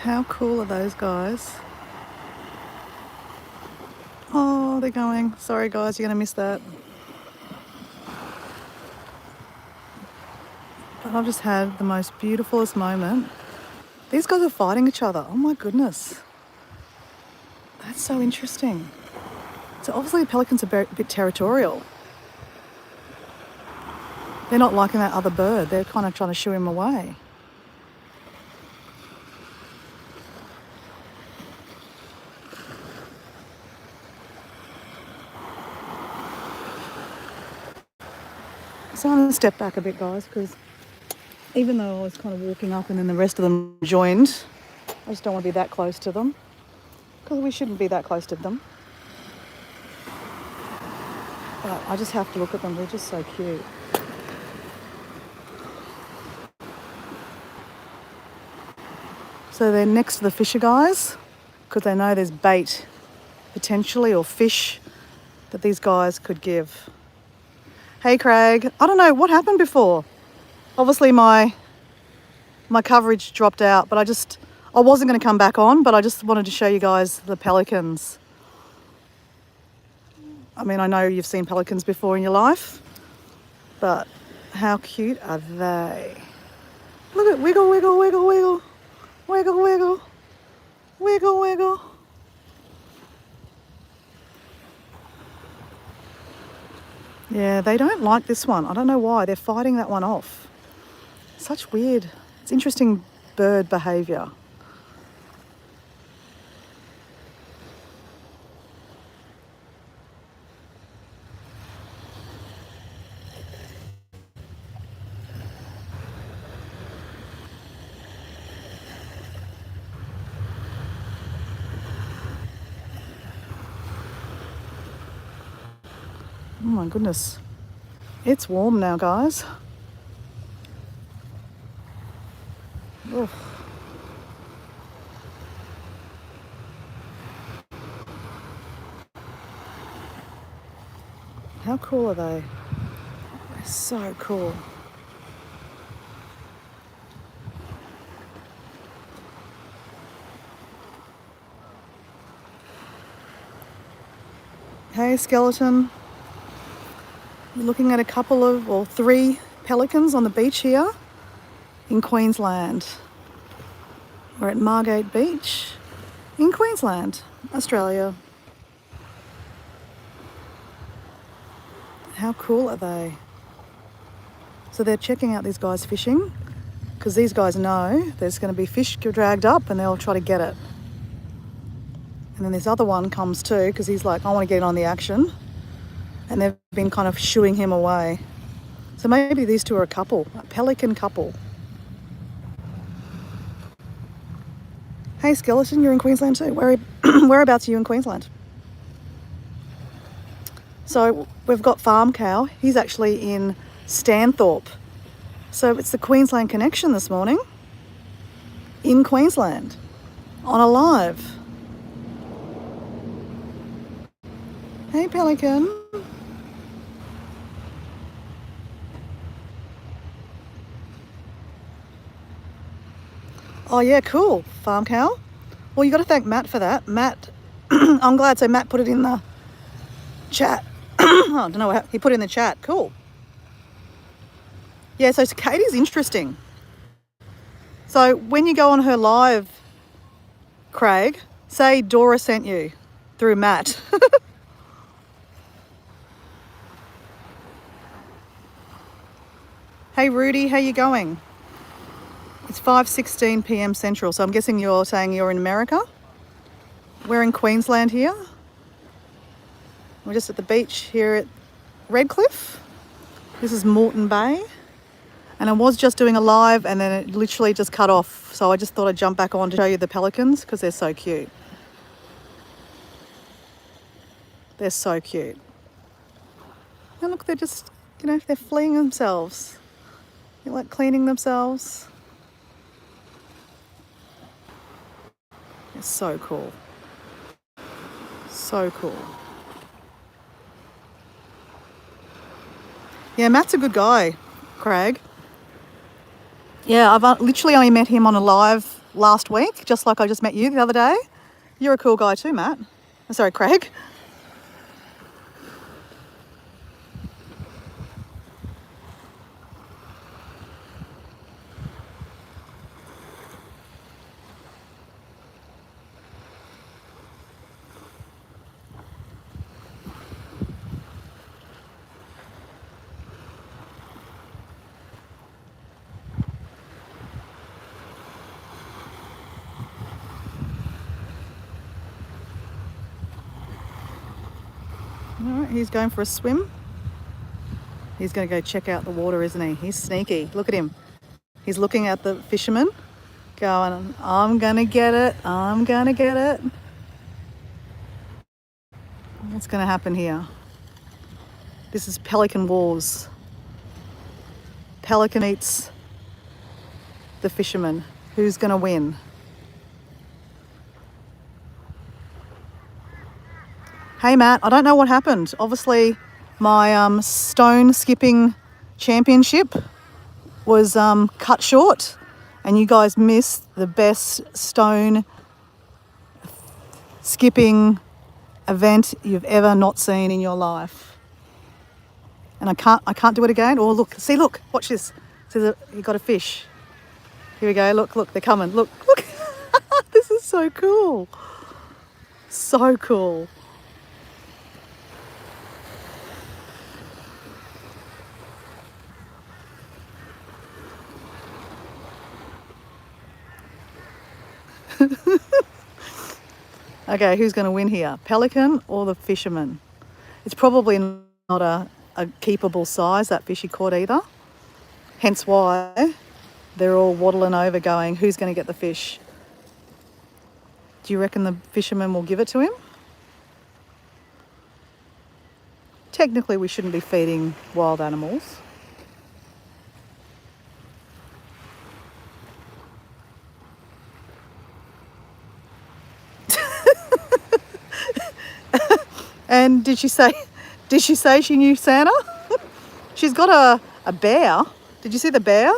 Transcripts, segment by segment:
How cool are those guys? Oh, they're going. Sorry guys, you're going to miss that. But I've just had the most beautifulest moment. These guys are fighting each other. Oh my goodness. That's so interesting. So obviously the pelicans are a bit territorial. They're not liking that other bird. They're kind of trying to shoo him away. So I'm going to step back a bit, guys, because even though I was kind of walking up and then the rest of them joined, I just don't want to be that close to them, because we shouldn't be that close to them. But I just have to look at them. They're just so cute. So they're next to the fisher guys because they know there's bait potentially or fish that these guys could give. Hey Craig, I don't know what happened before. Obviously my coverage dropped out, but I wasn't going to come back on, but I just wanted to show you guys the pelicans. I mean, I know you've seen pelicans before in your life, but how cute are they? Look at wiggle, wiggle, wiggle, wiggle, wiggle, wiggle, wiggle, wiggle. Yeah, they don't like this one. I don't know why. They're fighting that one off. Such weird, it's interesting bird behaviour. Oh my goodness. It's warm now, guys. Ugh. How cool are they? They're so cool. Hey, skeleton. You're looking at a couple of, or 3 pelicans on the beach here in Queensland. We're at Margate Beach in Queensland, Australia. How cool are they? So they're checking out these guys fishing because these guys know there's going to be fish dragged up and they'll try to get it. And then this other one comes too because he's like, I want to get on the action. And they've been kind of shooing him away. So maybe these two are a couple, a pelican couple. Hey skeleton, you're in Queensland too. Whereabouts are you in Queensland? So we've got Farm Cow. He's actually in Stanthorpe. So it's the Queensland connection this morning in Queensland on a live. Hey Pelican. Oh yeah, cool. Farm Cow. Well, you got to thank Matt for that. Matt, I'm glad. So Matt put it in the chat. I don't know what he put it in the chat. Cool. Yeah, so Katie's interesting. So when you go on her live, Craig, say Dora sent you through Matt. Hey Rudy, how you going? It's 5:16 p.m. Central, so I'm guessing you're saying you're in America? We're in Queensland here. We're just at the beach here at Redcliffe. This is Moreton Bay. And I was just doing a live and then it literally just cut off. So I just thought I'd jump back on to show you the pelicans because they're so cute. They're so cute. And look, they're just, they're fleeing themselves. They're like cleaning themselves. It's so cool. So cool. Yeah, Matt's a good guy, Craig. Yeah, I've literally only met him on a live last week, just like I just met you the other day. You're a cool guy too, Matt. Sorry, Craig. All right, he's going for a swim. He's going to go check out the water, isn't he? He's sneaky. Look at him. He's looking at the fisherman, going, I'm going to get it. I'm going to get it. What's going to happen here? This is Pelican Wars. Pelican eats the fisherman. Who's going to win? Hey, Matt, I don't know what happened. Obviously, my stone skipping championship was cut short, and you guys missed the best stone skipping event you've ever not seen in your life. And I can't do it again. Oh, look, see, look, watch this. See, you got a fish. Here we go. Look, they're coming. Look. This is so cool. So cool. Okay, who's going to win here? Pelican or the fisherman? It's probably not a keepable size, that fish he caught either. Hence why they're all waddling over going, who's going to get the fish? Do you reckon the fisherman will give it to him? Technically, we shouldn't be feeding wild animals. And did she say she knew Santa? She's got a bear. Did you see the bear?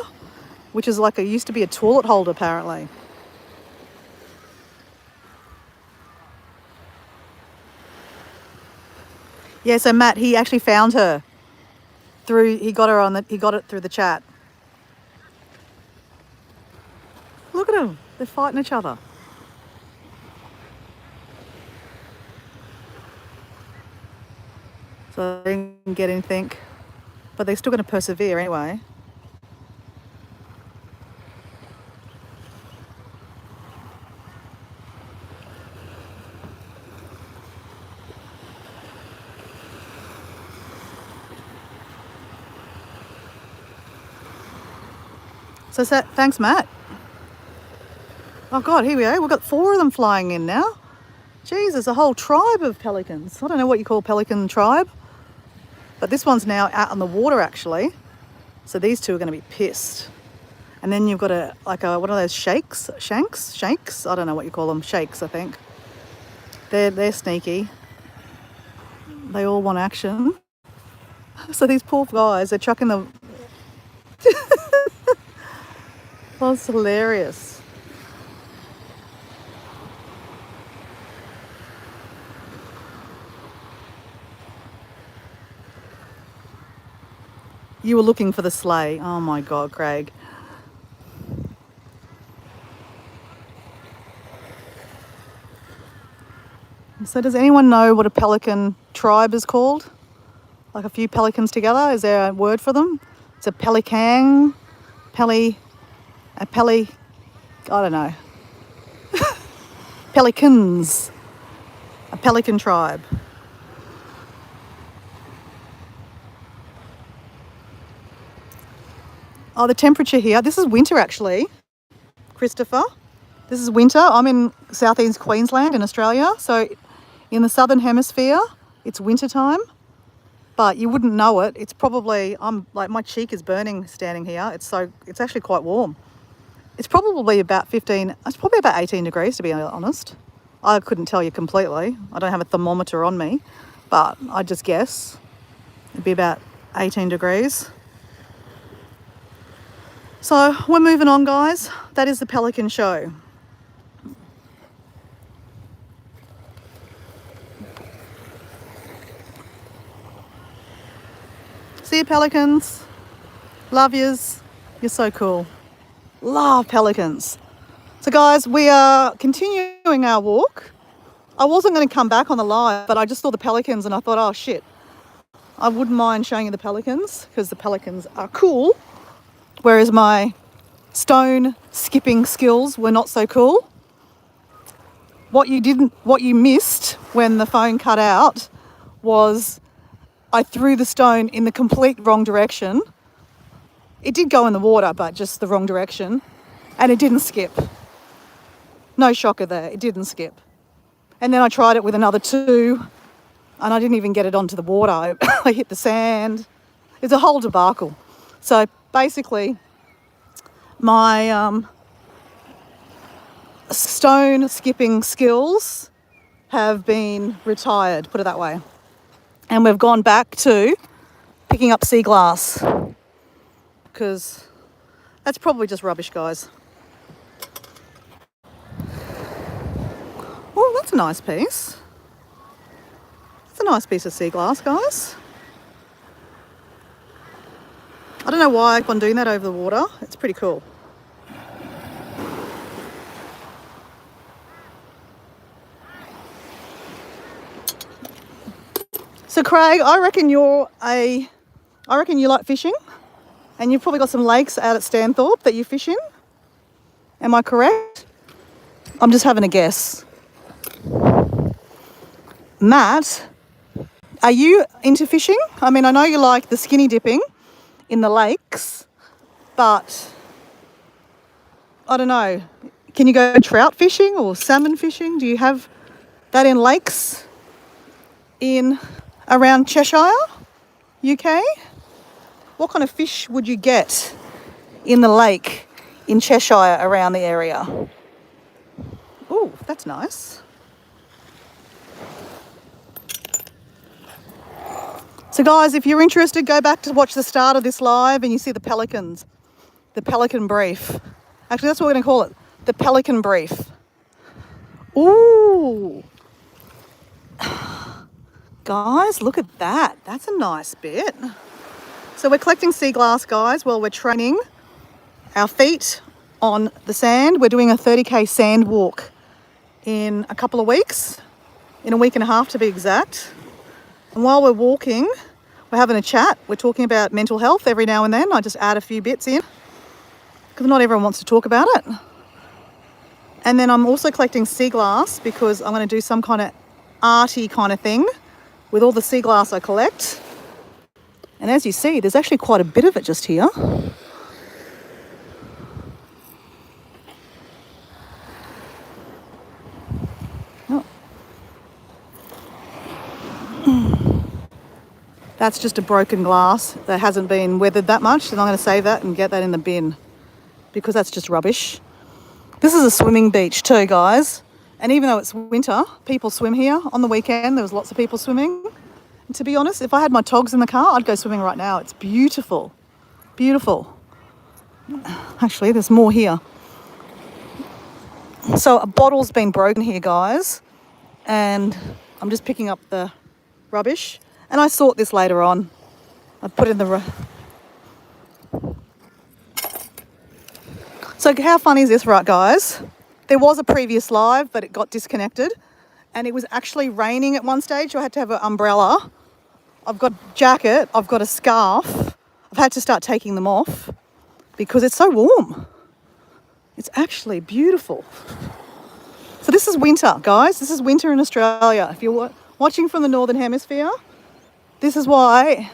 Which is like used to be a toilet holder, apparently. Yeah, so Matt, he actually found her he got it through the chat. Look at them. They're fighting each other. So they didn't get anything, but they're still going to persevere anyway. So thanks, Matt. Oh God, here we go. We've got 4 of them flying in now. Jeez, there's a whole tribe of pelicans. I don't know what you call pelican tribe. But this one's now out on the water, actually. So these two are going to be pissed. And then you've got what are those shanks? I don't know what you call them. Shakes, I think. They're sneaky. They all want action. So these poor guys, they're chucking the... That's hilarious. You were looking for the sleigh. Oh my God, Craig. So does anyone know what a pelican tribe is called? Like a few pelicans together? Is there a word for them? It's a pelican, I don't know. Pelicans. A pelican tribe. Oh, the temperature here. This is winter, actually, Christopher. This is winter. I'm in southeast Queensland in Australia. So in the southern hemisphere, it's winter time, but you wouldn't know it. It's probably, my cheek is burning standing here. It's actually quite warm. It's probably about 18 degrees, to be honest. I couldn't tell you completely. I don't have a thermometer on me, but I'd just guess it'd be about 18 degrees. So we're moving on, guys. That is the Pelican show. See you, pelicans. Love yous. You're so cool. Love pelicans. So guys, we are continuing our walk. I wasn't going to come back on the live, but I just saw the pelicans and I thought, oh shit, I wouldn't mind showing you the pelicans because the pelicans are cool. Whereas my stone skipping skills were not so cool. What you missed when the phone cut out was I threw the stone in the complete wrong direction. It did go in the water, but just the wrong direction. And it didn't skip. No shocker there, it didn't skip. And then I tried it with another two and I didn't even get it onto the water. I hit the sand. It's a whole debacle. So basically, my stone skipping skills have been retired, put it that way. And we've gone back to picking up sea glass because that's probably just rubbish, guys. Oh, that's a nice piece. That's a nice piece of sea glass, guys. I don't know why I keep on doing that over the water. It's pretty cool. So Craig, I reckon you like fishing, and you've probably got some lakes out at Stanthorpe that you fish in. Am I correct? I'm just having a guess. Matt, are you into fishing? I mean, I know you like the skinny dipping in the lakes, but I don't know. Can you go trout fishing or salmon fishing? Do you have that in lakes in around Cheshire, UK? What kind of fish would you get in the lake in Cheshire around the area? Oh, that's nice. So guys, if you're interested, go back to watch the start of this live and you see the pelicans, the Pelican brief. Actually, that's what we're going to call it, the Pelican brief. Ooh. Guys, look at that. That's a nice bit. So we're collecting sea glass, guys, while we're training our feet on the sand. We're doing a 30k sand walk in a couple of weeks, in a week and a half to be exact. And while we're walking, we're having a chat. We're talking about mental health every now and then. I just add a few bits in because not everyone wants to talk about it. And then I'm also collecting sea glass because I'm going to do some kind of arty kind of thing with all the sea glass I collect. And as you see, there's actually quite a bit of it just here. Oh. That's just a broken glass that hasn't been weathered that much, and I'm going to save that and get that in the bin because that's just rubbish. This is a swimming beach too, guys. And even though it's winter, people swim here. On the weekend, there was lots of people swimming. And to be honest, if I had my togs in the car, I'd go swimming right now. It's beautiful. Beautiful. Actually, there's more here. So a bottle's been broken here, guys. And I'm just picking up the rubbish. And I sort this later on. I put it in the... So how funny is this, right, guys? There was a previous live, but it got disconnected. And it was actually raining at one stage, so I had to have an umbrella. I've got a jacket, I've got a scarf. I've had to start taking them off because it's so warm. It's actually beautiful. So this is winter, guys. This is winter in Australia. If you're watching from the Northern Hemisphere, this is why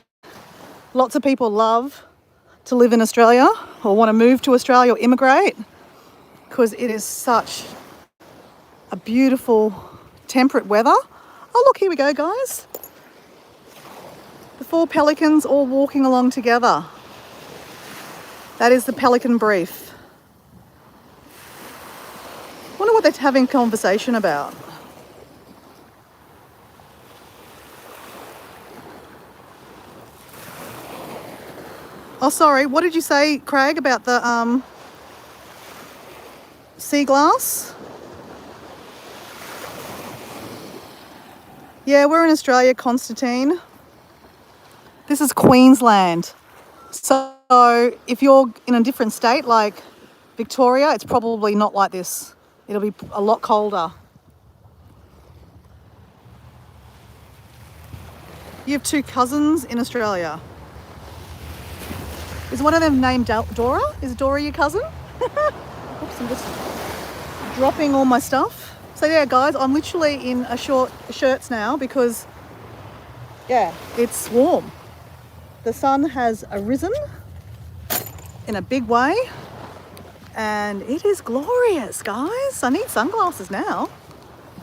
lots of people love to live in Australia or want to move to Australia or immigrate, because it is such a beautiful temperate weather. Oh look, here we go, guys. The 4 pelicans all walking along together. That is the Pelican brief. Wonder what they're having conversation about. Oh, sorry, what did you say, Craig, about the sea glass? Yeah, we're in Australia, Constantine. This is Queensland. So if you're in a different state like Victoria, it's probably not like this. It'll be a lot colder. You have two cousins in Australia. Is one of them named Dora? Is Dora your cousin? Oops, I'm just dropping all my stuff. So yeah, guys, I'm literally in shirts now because, yeah, it's warm. The sun has arisen in a big way and it is glorious, guys. I need sunglasses now.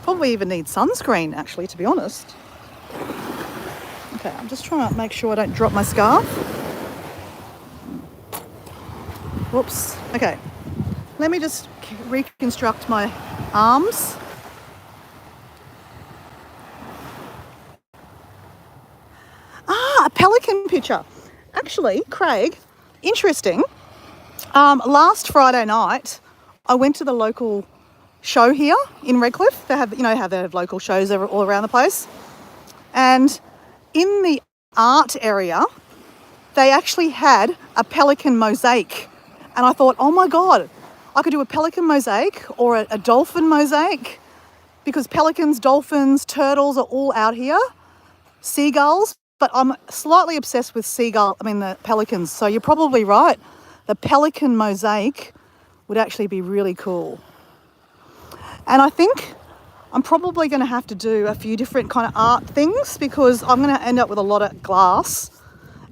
Probably even need sunscreen, actually, to be honest. Okay, I'm just trying to make sure I don't drop my scarf. Whoops. Okay, let me just reconstruct my arms. A pelican picture. Actually, Craig, interesting. Last Friday night, I went to the local show here in Redcliffe. They have, you know how they have local shows all around the place. And in the art area, they actually had a pelican mosaic. And I thought, oh my God, I could do a pelican mosaic or a dolphin mosaic because pelicans, dolphins, turtles are all out here. Seagulls, but I'm slightly obsessed with the pelicans. So you're probably right. The pelican mosaic would actually be really cool. And I think I'm probably going to have to do a few different kind of art things because I'm going to end up with a lot of glass.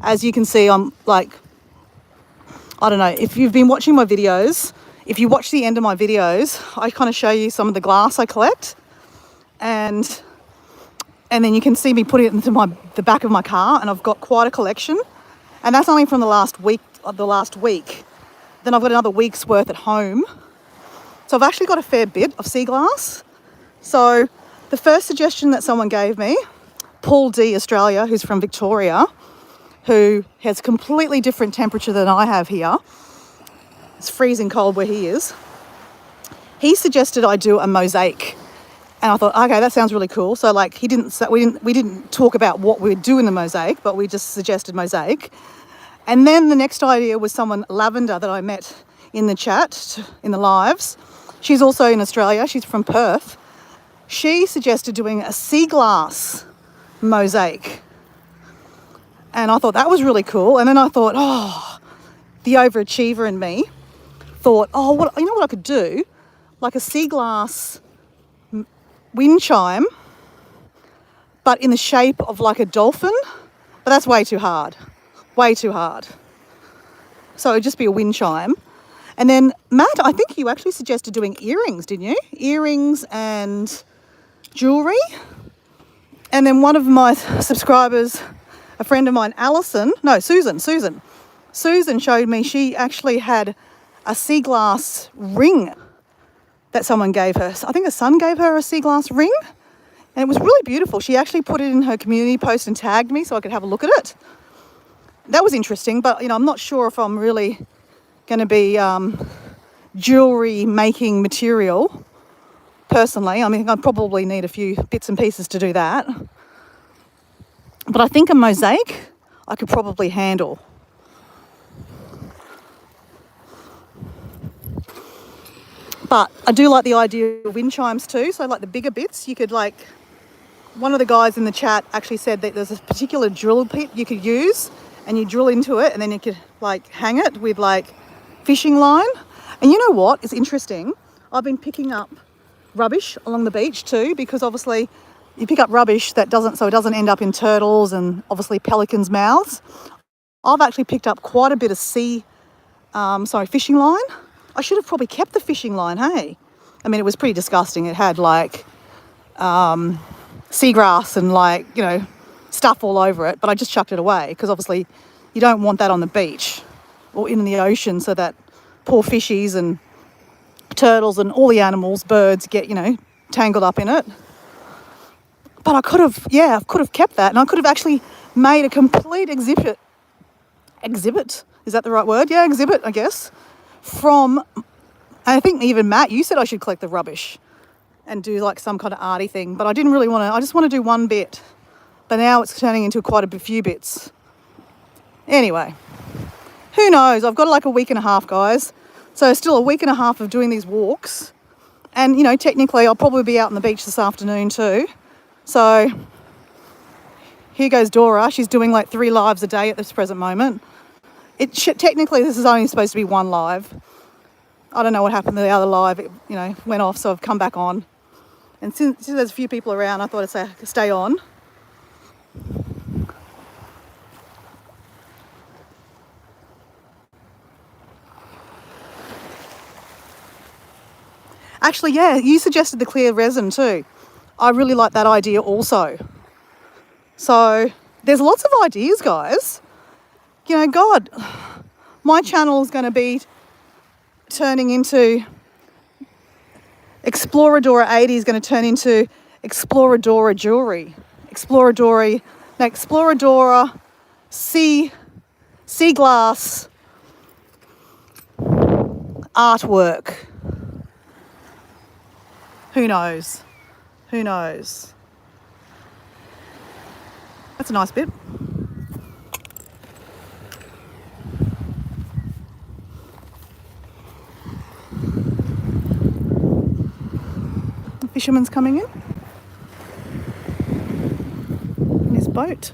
As you can see, I'm like, I don't know, if you've been watching my videos, if you watch the end of my videos, I kind of show you some of the glass I collect. And then you can see me put it into the back of my car, and I've got quite a collection. And that's only from the last week. Then I've got another week's worth at home. So I've actually got a fair bit of sea glass. So the first suggestion that someone gave me, Paul D Australia, who's from Victoria, who has completely different temperature than I have here. It's freezing cold where he is. He suggested I do a mosaic. And I thought, okay, that sounds really cool. So like we didn't talk about what we would do in the mosaic, but we just suggested mosaic. And then the next idea was someone, Lavender, that I met in the chat, in the lives. She's also in Australia. She's from Perth. She suggested doing a sea glass mosaic. And I thought that was really cool. And then I thought, the overachiever in me thought, you know what I could do? Like a sea glass wind chime, but in the shape of like a dolphin. But that's way too hard. Way too hard. So it would just be a wind chime. And then, Matt, I think you actually suggested doing earrings, didn't you? Earrings and jewellery. And then one of my subscribers, a friend of mine, Susan showed me she actually had a sea glass ring that someone gave her. I think her son gave her a sea glass ring, and it was really beautiful. She actually put it in her community post and tagged me so I could have a look at it. That was interesting, but I'm not sure if I'm really going to be jewellery making material personally. I mean, I probably need a few bits and pieces to do that. But I think a mosaic I could probably handle. But I do like the idea of wind chimes too. So like the bigger bits, you could one of the guys in the chat actually said that there's a particular drill bit you could use and you drill into it and then you could hang it with fishing line. And you know what is interesting? I've been picking up rubbish along the beach too, because obviously you pick up rubbish so it doesn't end up in turtles and obviously pelicans' mouths. I've actually picked up quite a bit of fishing line. I should have probably kept the fishing line, hey? I mean, it was pretty disgusting. It had seagrass and stuff all over it, but I just chucked it away because obviously you don't want that on the beach or in the ocean so that poor fishies and turtles and all the animals, birds get, tangled up in it. But I could have kept that, and I could have actually made a complete exhibit. Exhibit? Is that the right word? Yeah, exhibit, I guess. I think even Matt, you said I should collect the rubbish and do some kind of arty thing, but I didn't really want to. I just want to do one bit, but now it's turning into quite a few bits. Anyway, who knows? I've got like a week and a half, guys. So still a week and a half of doing these walks. And, you know, technically I'll probably be out on the beach this afternoon too. So here goes Dora. She's doing like 3 lives a day at this present moment. Technically this is only supposed to be 1 live. I don't know what happened to the other live. It, you know, went off, so I've come back on. And since there's a few people around, I thought I'd say stay on. Actually, yeah, you suggested the clear resin too. I really like that idea also. So there's lots of ideas, guys. You know, God, my channel is going to be turning into Exploradora 80 is going to turn into Exploradora Jewelry. Exploradora sea glass artwork. Who knows? Who knows? That's a nice bit. The fisherman's coming in his boat.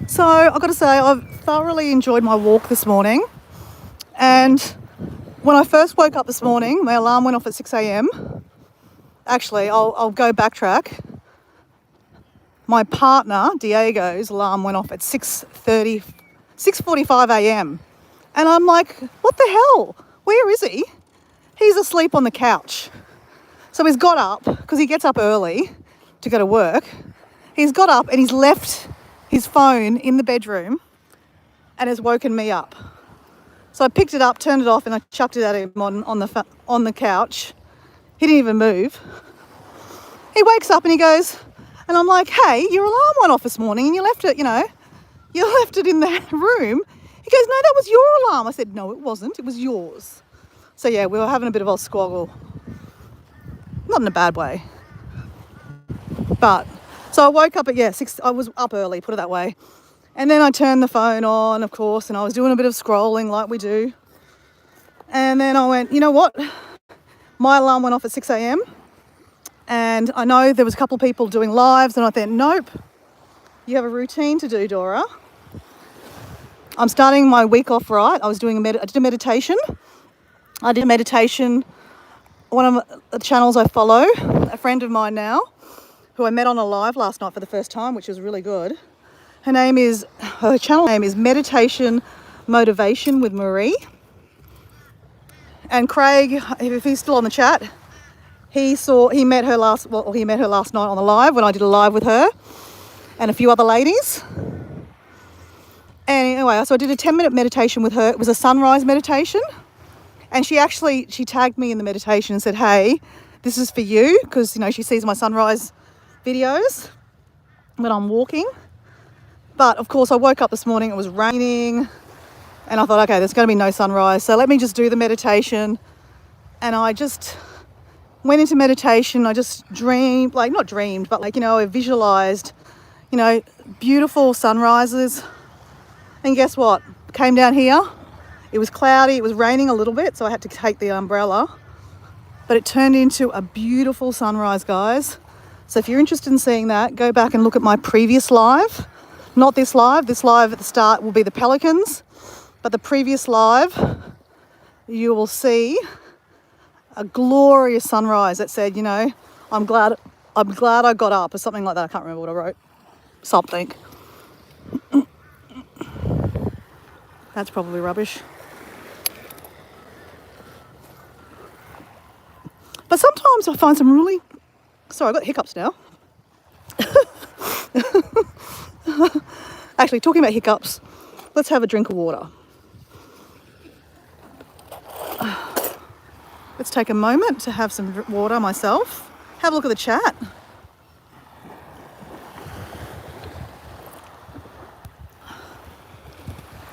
So I've got to say, I've thoroughly enjoyed my walk this morning. And when I first woke up this morning, my alarm went off at 6 a.m. Actually, I'll go backtrack. My partner, Diego's alarm went off at 6:45 a.m. And I'm like, what the hell? Where is he? He's asleep on the couch. So he's got up, because he gets up early to go to work. He's got up and he's left his phone in the bedroom and has woken me up. So I picked it up, turned it off, and I chucked it at him on the couch. He didn't even move. He wakes up and he goes, and I'm like, hey, your alarm went off this morning and you left it, you left it in the room. He goes, no, that was your alarm. I said, no, it wasn't. It was yours. So yeah, we were having a bit of a squabble. Not in a bad way. But, so I woke up at, 6, I was up early, put it that way. And then I turned the phone on, of course, and I was doing a bit of scrolling like we do. And then I went, you know what? My alarm went off at 6 a.m. And I know there was a couple of people doing lives, and I thought, nope, you have a routine to do, Dora. I'm starting my week off right. I did a meditation. I did a meditation. One of the channels I follow, a friend of mine now, who I met on a live last night for the first time, which was really good. Her channel name is Meditation Motivation with Marie. And Craig, if he's still on the chat, he met her last night on the live when I did a live with her and a few other ladies. And anyway, so I did a 10-minute meditation with her. It was a sunrise meditation. And she tagged me in the meditation and said, hey, this is for you, because, she sees my sunrise videos when I'm walking. But of course I woke up this morning, it was raining, and I thought, okay, there's going to be no sunrise, so let me just do the meditation. And I just went into meditation. I just dreamed, I visualized, beautiful sunrises. And guess what? Came down here. It was cloudy, it was raining a little bit, so I had to take the umbrella. But it turned into a beautiful sunrise, guys. So if you're interested in seeing that, go back and look at my previous live. Not this live. This live at the start will be the Pelicans. But the previous live, you will see a glorious sunrise that said, I'm glad I got up, or something like that. I can't remember what I wrote. Something. That's probably rubbish. But sometimes I find some really... Sorry, I've got hiccups now. Actually, talking about hiccups, let's have a drink of water. Let's take a moment to have some water myself. Have a look at the chat.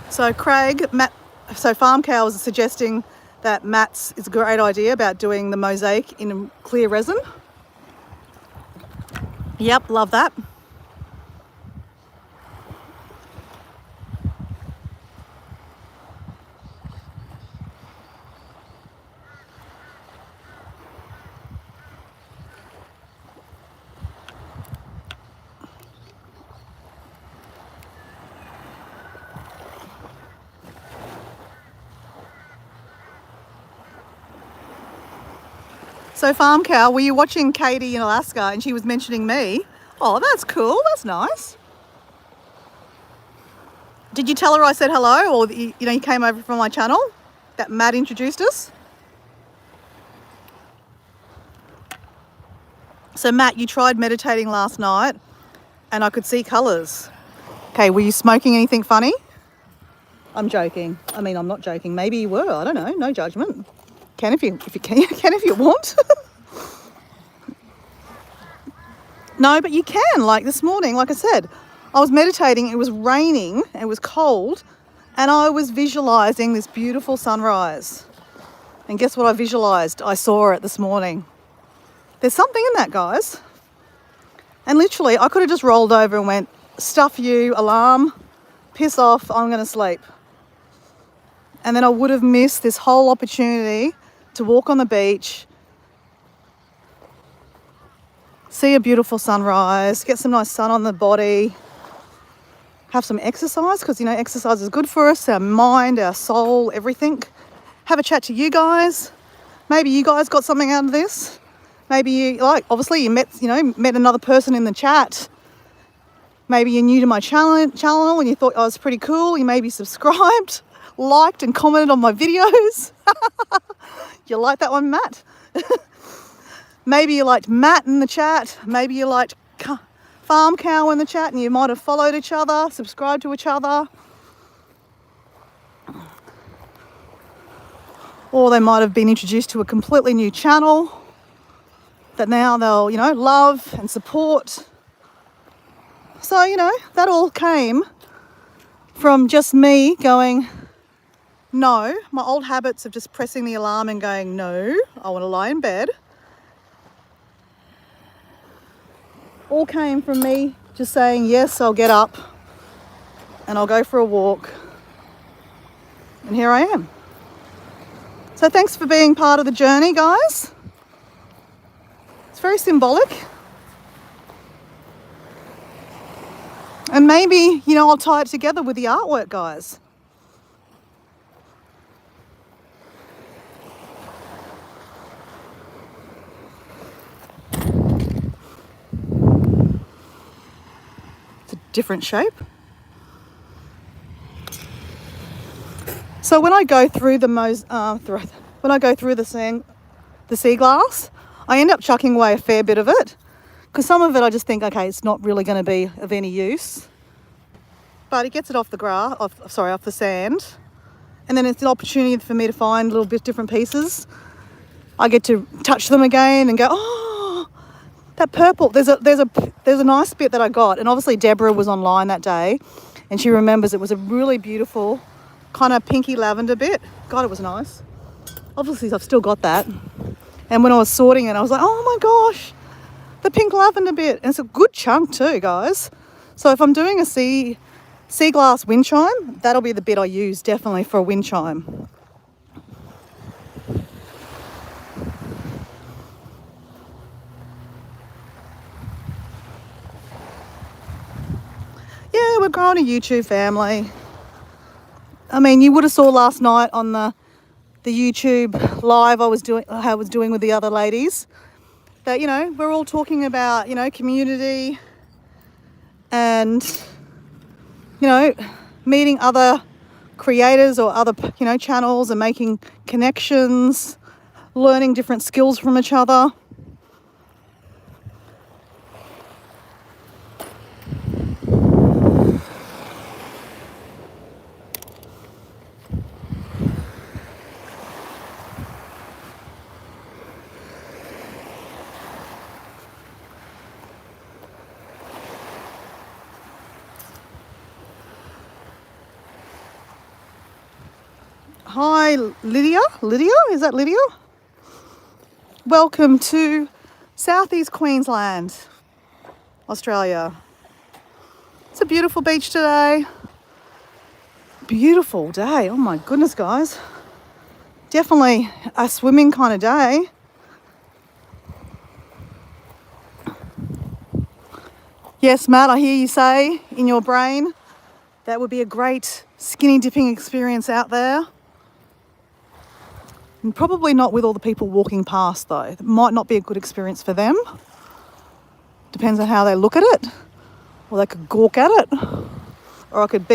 So Farm Cow was suggesting that Matt's is a great idea about doing the mosaic in clear resin. Yep, love that. So Farm Cow, were you watching Katie in Alaska and she was mentioning me? Oh, that's cool. That's nice. Did you tell her I said hello, or you came over from my channel? That Matt introduced us? So Matt, you tried meditating last night and I could see colours. Okay, were you smoking anything funny? I'm joking. I mean, I'm not joking. Maybe you were. I don't know. No judgment. Can if you can if you want. No, but you can. Like this morning, like I said, I was meditating. It was raining. It was cold, and I was visualizing this beautiful sunrise. And guess what I visualized? I saw it this morning. There's something in that, guys. And literally, I could have just rolled over and went, "Stuff you, alarm, piss off. I'm going to sleep." And then I would have missed this whole opportunity to walk on the beach, see a beautiful sunrise, get some nice sun on the body, have some exercise, because, exercise is good for us, our mind, our soul, everything. Have a chat to you guys. Maybe you guys got something out of this. Maybe you, obviously you met another person in the chat. Maybe you're new to my channel and you thought I was pretty cool. You maybe subscribed, liked and commented on my videos. You like that one, Matt? Maybe you liked Matt in the chat. Maybe you liked Farm Cow in the chat and you might have followed each other, subscribed to each other. Or they might have been introduced to a completely new channel that now they'll, love and support. So, that all came from just me going, no, my old habits of just pressing the alarm and going, no, I want to lie in bed. All came from me just saying, yes, I'll get up and I'll go for a walk. And here I am. So thanks for being part of the journey, guys. It's very symbolic. And maybe, I'll tie it together with the artwork, guys. It's a different shape. So when I go through the sea glass, I end up chucking away a fair bit of it, because some of it I just think, okay, it's not really going to be of any use. But it gets it off the sand, and then it's an opportunity for me to find little bit different pieces. I get to touch them again and go, oh, that purple. There's a nice bit that I got, and obviously Deborah was online that day, and she remembers it was a really beautiful kind of pinky lavender bit. God, it was nice. Obviously, I've still got that. And when I was sorting it, I was like, oh my gosh, the pink lavender bit. And it's a good chunk too, guys. So if I'm doing a sea glass wind chime, that'll be the bit I use definitely for a wind chime. Yeah, we're growing a YouTube family. I mean, you would have saw last night on the YouTube live I was doing with the other ladies that, we're all talking about, community and, meeting other creators or other, channels and making connections, learning different skills from each other. Hi, Lydia. Lydia? Is that Lydia? Welcome to Southeast Queensland, Australia. It's a beautiful beach today. Beautiful day. Oh my goodness, guys. Definitely a swimming kind of day. Yes, Matt, I hear you say in your brain that would be a great skinny dipping experience out there. And probably not with all the people walking past though. It might not be a good experience for them. Depends on how they look at it. Or they could gawk at it. Or I could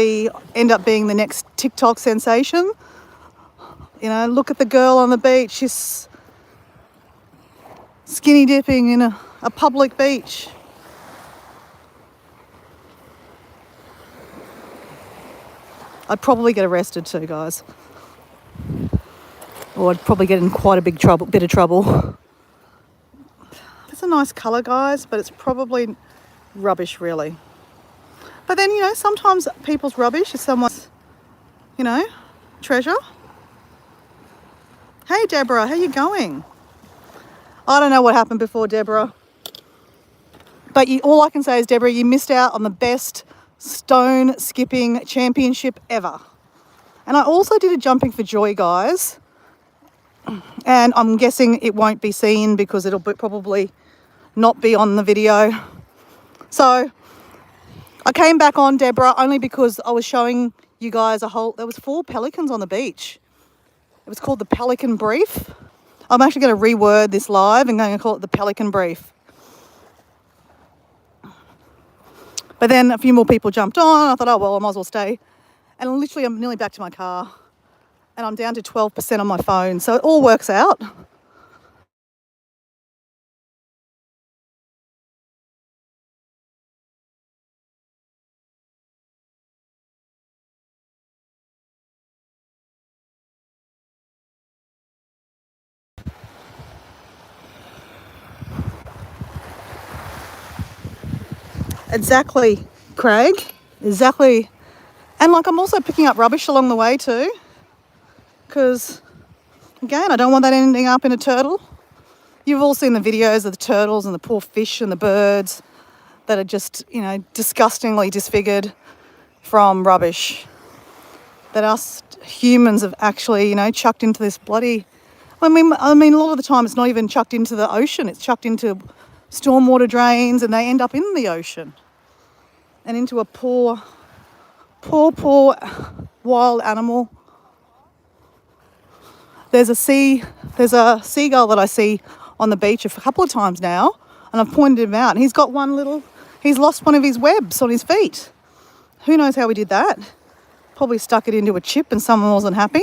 end up being the next TikTok sensation. You know, look at the girl on the beach. She's skinny dipping in a public beach. I'd probably get arrested too, guys. Or I'd probably get in quite a bit of trouble. It's a nice colour, guys, but it's probably rubbish, really. But then, you know, sometimes people's rubbish is someone's, you know, treasure. Hey, Deborah, how you going? I don't know what happened before, Deborah. But all I can say is, Deborah, you missed out on the best stone skipping championship ever. And I also did a jumping for joy, guys. And I'm guessing it won't be seen because it'll probably not be on the video. So I came back on, Deborah, only because I was showing you guys there was 4 pelicans on the beach. It was called the Pelican Brief. I'm actually going to reword this live and going to call it the Pelican Brief. But then a few more people jumped on. I thought, oh, well, I might as well stay. And literally, I'm nearly back to my car. And I'm down to 12% on my phone. So it all works out. Exactly, Craig. Exactly. And like, I'm also picking up rubbish along the way too. Because, again, I don't want that ending up in a turtle. You've all seen the videos of the turtles and the poor fish and the birds that are just, you know, disgustingly disfigured from rubbish that us humans have actually, you know, chucked into this bloody... I mean, a lot of the time it's not even chucked into the ocean. It's chucked into stormwater drains and they end up in the ocean and into a poor wild animal. There's a seagull that I see on the beach a couple of times now, and I've pointed him out. And he's lost one of his webs on his feet. Who knows how he did that? Probably stuck it into a chip and someone wasn't happy.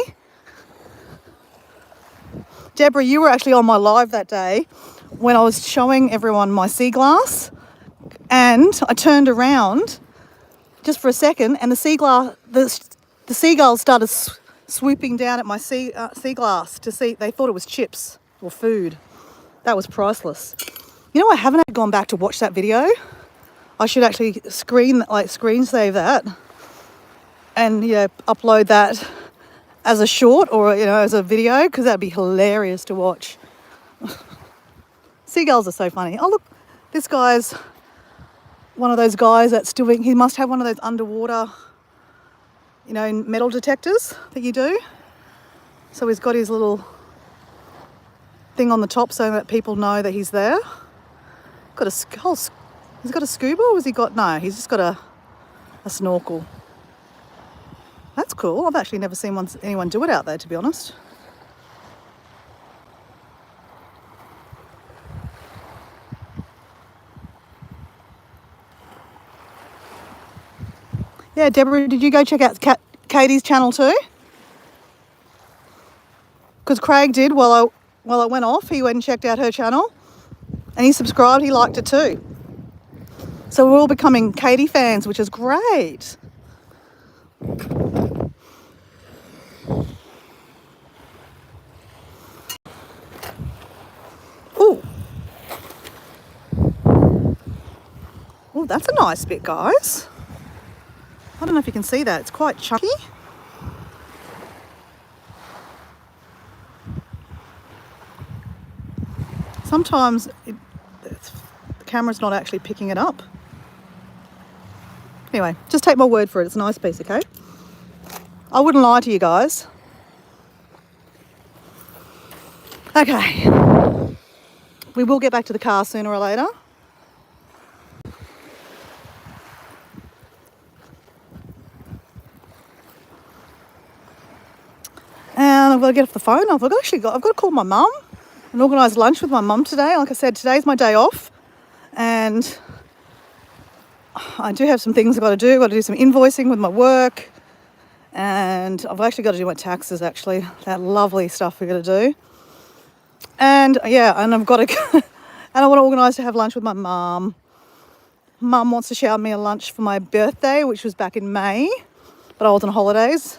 Deborah, you were actually on my live that day when I was showing everyone my sea glass, and I turned around just for a second, and the seagulls started swooping down at my sea glass to see. They thought it was chips or food. That was priceless. You know, I haven't gone back to watch that video. I should actually screen save that and, you know, upload that as a short or, you know, as a video, because that'd be hilarious to watch. Seagulls are so funny. Oh, look, this guy's one of those guys he must have one of those underwater, you know, metal detectors that you do. So he's got his little thing on the top so that people know that he's there. He's got a scuba, or has he got... No, he's just got a snorkel. That's cool. I've actually never seen anyone do it out there, to be honest. Yeah, Deborah, did you go check out Katie's channel too? Because Craig did while I went off. He went and checked out her channel and he subscribed. He liked it too. So we're all becoming Katie fans, which is great. Ooh. Oh, that's a nice bit, guys. I don't know if you can see that. It's quite chunky. Sometimes the camera's not actually picking it up. Anyway, just take my word for it. It's a nice piece, okay? I wouldn't lie to you guys. Okay. We will get back to the car sooner or later. And I've got to get off the phone. I've got to call my mum and organise lunch with my mum today. Like I said, today's my day off. And I do have some things I've got to do. I've got to do some invoicing with my work. And I've actually got to do my taxes, actually. That lovely stuff we've got to do. And yeah, and I've got to... and I want to organise to have lunch with my mum. Mum wants to shower me a lunch for my birthday, which was back in May. But I was on holidays.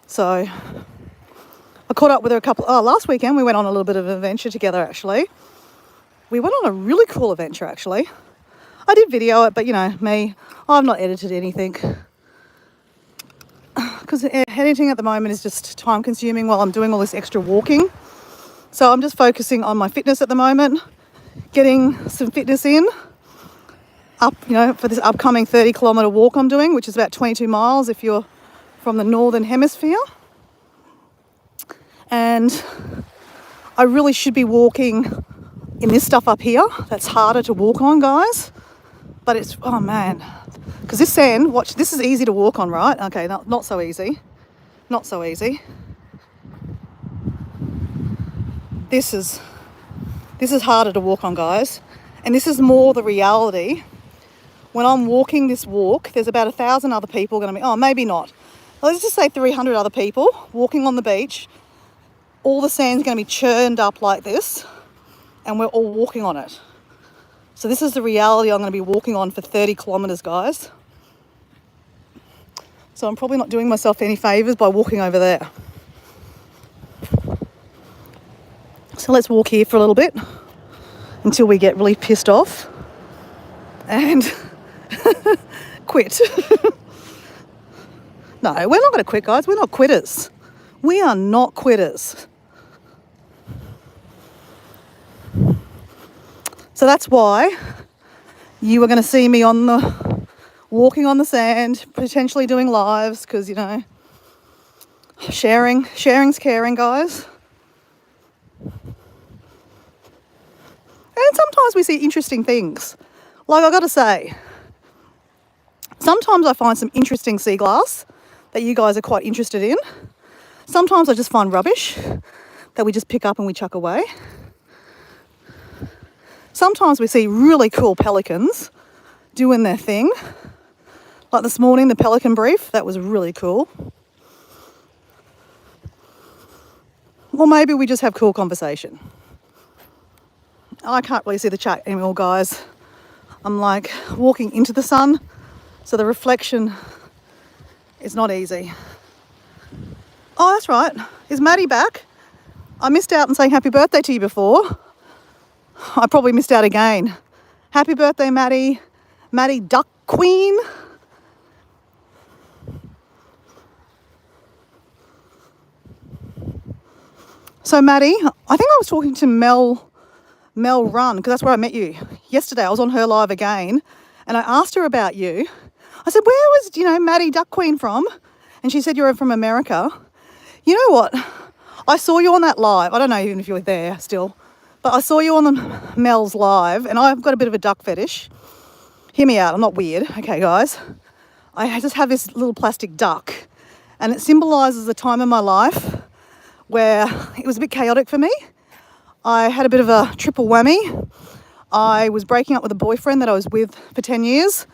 So... I caught up with her last weekend we went on a little bit of an adventure together, actually. We went on a really cool adventure, actually. I did video it, but you know, me, I've not edited anything. Because editing at the moment is just time consuming while I'm doing all this extra walking. So I'm just focusing on my fitness at the moment, getting some fitness in, for this upcoming 30-kilometre walk I'm doing, which is about 22 miles if you're from the Northern Hemisphere. And I really should be walking in this stuff up here. That's harder to walk on, guys. But it's, oh man. Because this sand, watch, this is easy to walk on, right? Okay, not so easy. Not so easy. This is harder to walk on, guys. And this is more the reality. When I'm walking this walk, there's about 1,000 other people going to be, maybe not. Let's just say 300 other people walking on the beach. All the sand's going to be churned up like this, and we're all walking on it. So this is the reality I'm going to be walking on for 30 kilometres, guys. So I'm probably not doing myself any favours by walking over there. So let's walk here for a little bit until we get really pissed off and quit. No, we're not going to quit, guys. We're not quitters. We are not quitters. So that's why you are going to see me walking on the sand, potentially doing lives, because, you know, sharing's caring, guys. And sometimes we see interesting things. Like, I got to say, sometimes I find some interesting sea glass that you guys are quite interested in. Sometimes I just find rubbish that we just pick up and we chuck away. Sometimes we see really cool pelicans doing their thing. Like this morning, the pelican brief, that was really cool. Or maybe we just have cool conversation. I can't really see the chat anymore, guys. I'm like walking into the sun, so the reflection is not easy. Oh, that's right. Is Maddie back? I missed out on saying happy birthday to you before. I probably missed out again. Happy birthday, Maddie. Maddie Duck Queen. So, Maddie, I think I was talking to Mel Run, because that's where I met you. Yesterday, I was on her live again, and I asked her about you. I said, where was, Maddie Duck Queen from? And she said, you're from America. You know what? I saw you on that live. I don't know even if you were there still. But I saw you on the Mel's live, and I've got a bit of a duck fetish. Hear me out, I'm not weird. Okay, guys. I just have this little plastic duck, and it symbolises a time in my life where it was a bit chaotic for me. I had a bit of a triple whammy. I was breaking up with a boyfriend that I was with for 10 years.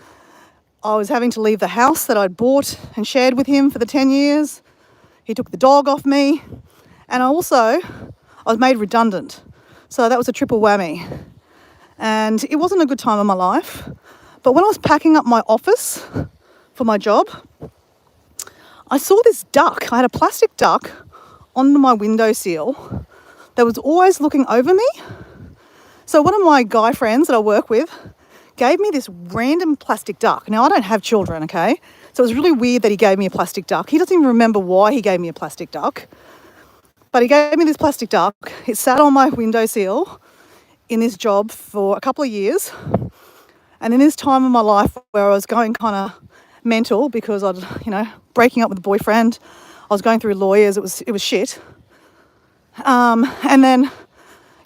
I was having to leave the house that I'd bought and shared with him for the 10 years. He took the dog off me. And I was made redundant. So that was a triple whammy. And it wasn't a good time in my life. But when I was packing up my office for my job, I saw this duck. I had a plastic duck on my windowsill that was always looking over me. So one of my guy friends that I work with gave me this random plastic duck. Now, I don't have children, okay? So it was really weird that he gave me a plastic duck. He doesn't even remember why he gave me a plastic duck. But he gave me this plastic duck. It sat on my windowsill. in this job for a couple of years. And in this time of my life where I was going kind of mental because I'd, breaking up with a boyfriend, I was going through lawyers, it was shit. And then,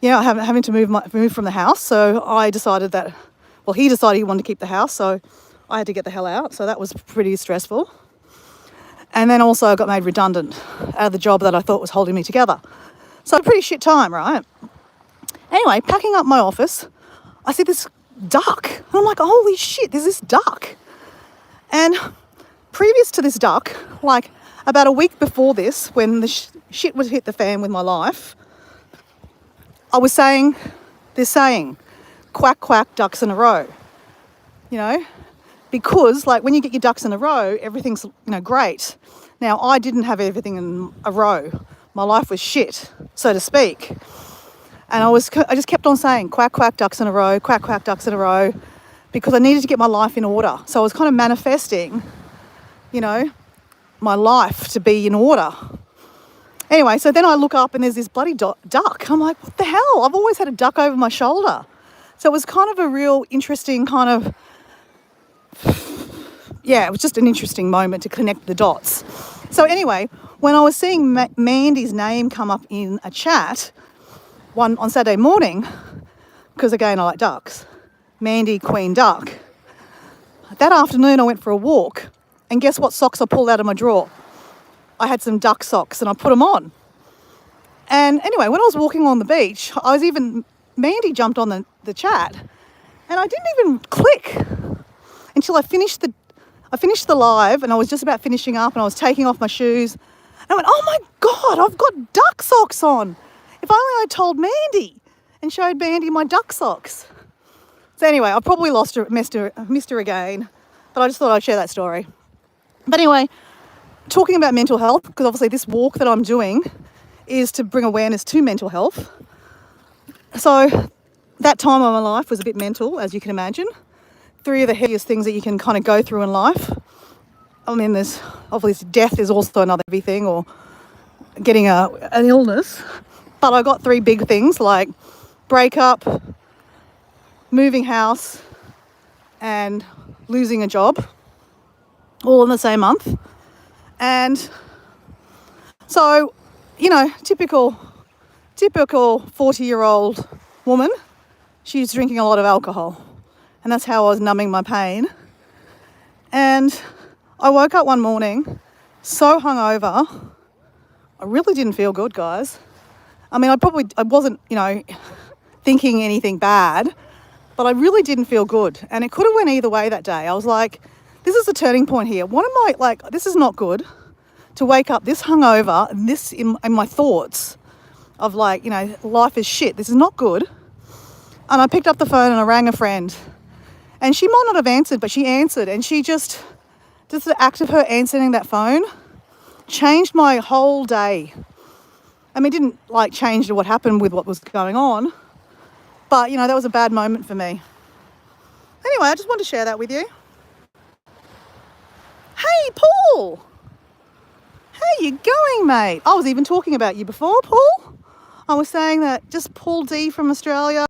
having to move from the house. So I decided that, he decided he wanted to keep the house, so I had to get the hell out. So that was pretty stressful. And then also I got made redundant out of the job that I thought was holding me together. So a pretty shit time, right? Anyway, packing up my office, I see this duck. And I'm like, holy shit, there's this duck. And previous to this duck, like about a week before this, when the shit was hit the fan with my life, I was saying this saying, quack, quack, ducks in a row. Because like when you get your ducks in a row, everything's, great. Now, I didn't have everything in a row. My life was shit, so to speak. And I just kept on saying, quack, quack, ducks in a row, quack, quack, ducks in a row, because I needed to get my life in order. So I was kind of manifesting, my life to be in order. Anyway, so then I look up and there's this bloody duck. I'm like, what the hell? I've always had a duck over my shoulder. So it was kind of a real interesting kind of, it was just an interesting moment to connect the dots. So anyway, when I was seeing Mandy's name come up in a chat on Saturday morning, because again, I like ducks, Mandy, Queen Duck, that afternoon I went for a walk, and guess what socks I pulled out of my drawer? I had some duck socks and I put them on. And anyway, when I was walking on the beach, Mandy jumped on the chat, and I didn't even click until I finished the live, and I was just about finishing up, and I was taking off my shoes. And I went, oh my God, I've got duck socks on. If only I told Mandy and showed Mandy my duck socks. So anyway, I probably missed her again, but I just thought I'd share that story. But anyway, talking about mental health, because obviously this walk that I'm doing is to bring awareness to mental health. So that time of my life was a bit mental, as you can imagine. 3 of the heaviest things that you can kind of go through in life. I mean, there's obviously death is also another heavy thing, or getting an illness. But I got 3 big things like breakup, moving house, and losing a job, all in the same month. And so, typical 40-year-old woman, she's drinking a lot of alcohol. And that's how I was numbing my pain. And I woke up one morning so hungover. I really didn't feel good, guys. I mean, I wasn't, thinking anything bad, but I really didn't feel good. And it could have went either way that day. I was like, this is a turning point here. What am I, this is not good to wake up this hungover, and this in my thoughts of life is shit. This is not good. And I picked up the phone and I rang a friend. And she might not have answered, but she answered. And she just the act of her answering that phone changed my whole day. I mean, it didn't change what happened with what was going on. But, that was a bad moment for me. Anyway, I just wanted to share that with you. Hey, Paul. How you going, mate? I was even talking about you before, Paul. I was saying that just Paul D from Australia,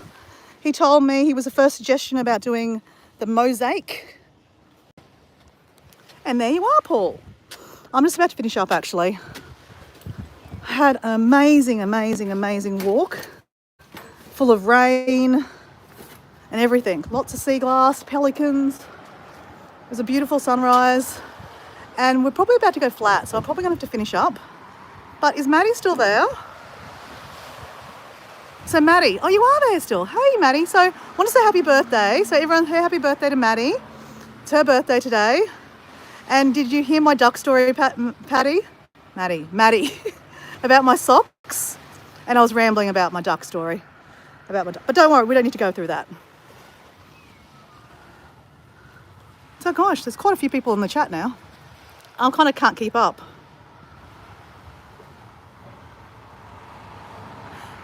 he told me he was the first suggestion about doing the mosaic. And there you are, Paul. I'm just about to finish up, actually. I had an amazing, amazing, amazing walk, full of rain and everything. Lots of sea glass, pelicans. It was a beautiful sunrise. And we're probably about to go flat, so I'm probably going to have to finish up. But is Maddie still there? So Maddie, oh, you are there still. Hey, Maddie. So I want to say happy birthday. So everyone, hey, happy birthday to Maddie. It's her birthday today. And did you hear my duck story, Maddie, about my socks? And I was rambling about my duck story. But don't worry, we don't need to go through that. So gosh, there's quite a few people in the chat now. I kind of can't keep up.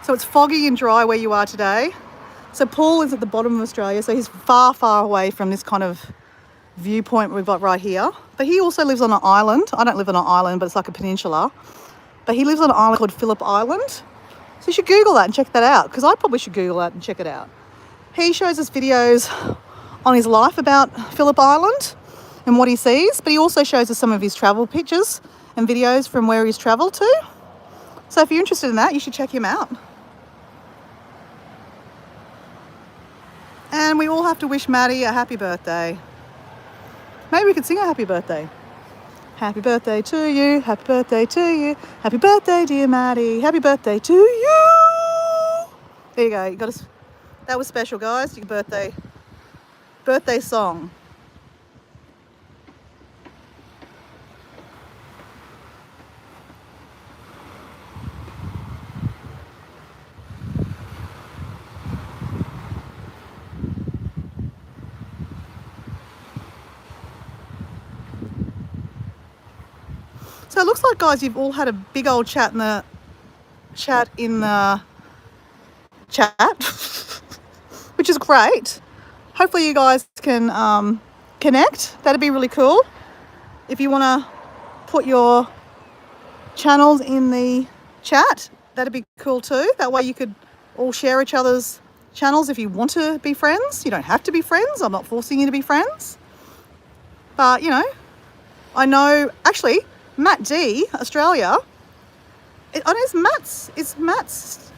So it's foggy and dry where you are today. So Paul is at the bottom of Australia, so he's far, far away from this kind of viewpoint we've got right here. But he also lives on an island. I don't live on an island, but it's like a peninsula. But he lives on an island called Phillip Island. So you should Google that and check that out, because I probably should Google that and check it out. He shows us videos on his life about Phillip Island and what he sees, but he also shows us some of his travel pictures and videos from where he's travelled to. So if you're interested in that, you should check him out. And we all have to wish Maddie a happy birthday. Maybe we could sing a happy birthday. Happy birthday to you, happy birthday to you, happy birthday dear Maddie, happy birthday to you. There you go, you got us. That was special, guys, your birthday song. So it looks like, guys, you've all had a big old chat in the chat, which is great. Hopefully you guys can connect. That'd be really cool. If you want to put your channels in the chat, that'd be cool too. That way you could all share each other's channels if you want to be friends. You don't have to be friends. I'm not forcing you to be friends. But, you know, I know, actually, Matt D, Australia, I know it's Matt's,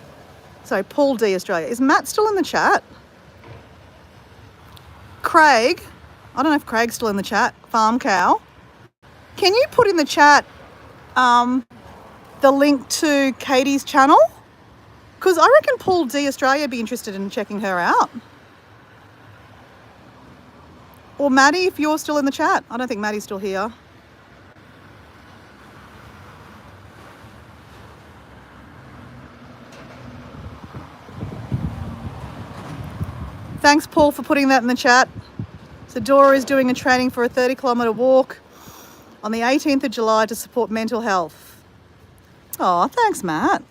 sorry, Paul D, Australia. Is Matt still in the chat? Craig, I don't know if Craig's still in the chat, Farm Cow. Can you put in the chat the link to Katie's channel? Because I reckon Paul D, Australia would be interested in checking her out. Or Maddie, if you're still in the chat. I don't think Maddie's still here. Thanks, Paul, for putting that in the chat. So Dora is doing a training for a 30-kilometre walk on the 18th of July to support mental health. Oh, thanks, Matt.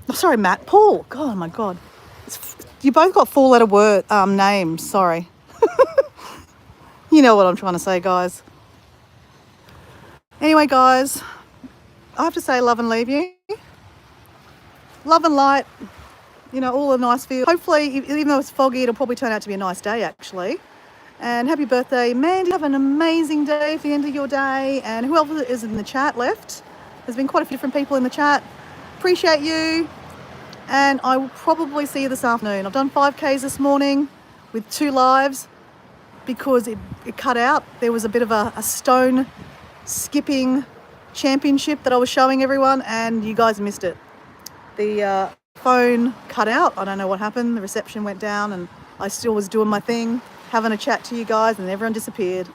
Oh, sorry, Matt. Paul. God, my God. You both got four-letter word names. Sorry. You know what I'm trying to say, guys. Anyway, guys, I have to say love and leave you. Love and light. You know, all the nice view. Hopefully, even though it's foggy, it'll probably turn out to be a nice day, actually. And happy birthday, Mandy. Have an amazing day for the end of your day. And who else is in the chat left? There's been quite a few different people in the chat. Appreciate you. And I will probably see you this afternoon. I've done 5Ks this morning with 2 lives because it cut out. There was a bit of a stone skipping championship that I was showing everyone, and you guys missed it. The phone cut out. I don't know what happened. The reception went down and I still was doing my thing, having a chat to you guys, and everyone disappeared.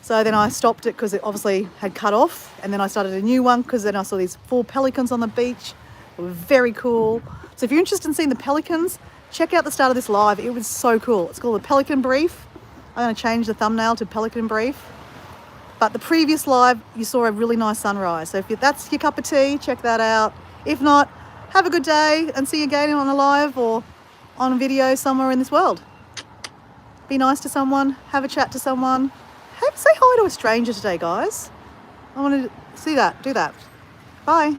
So then I stopped it because it obviously had cut off, and then I started a new one because then I saw these 4 pelicans on the beach. They were very cool. So if you're interested in seeing the pelicans, check out the start of this live. It was so cool. It's called the Pelican Brief. I'm going to change the thumbnail to Pelican Brief. But the previous live, you saw a really nice sunrise. So if that's your cup of tea, check that out. If not, have a good day and see you again on a live or on a video somewhere in this world. Be nice to someone, have a chat to someone. Say hi to a stranger today, guys. I want to see that, do that. Bye.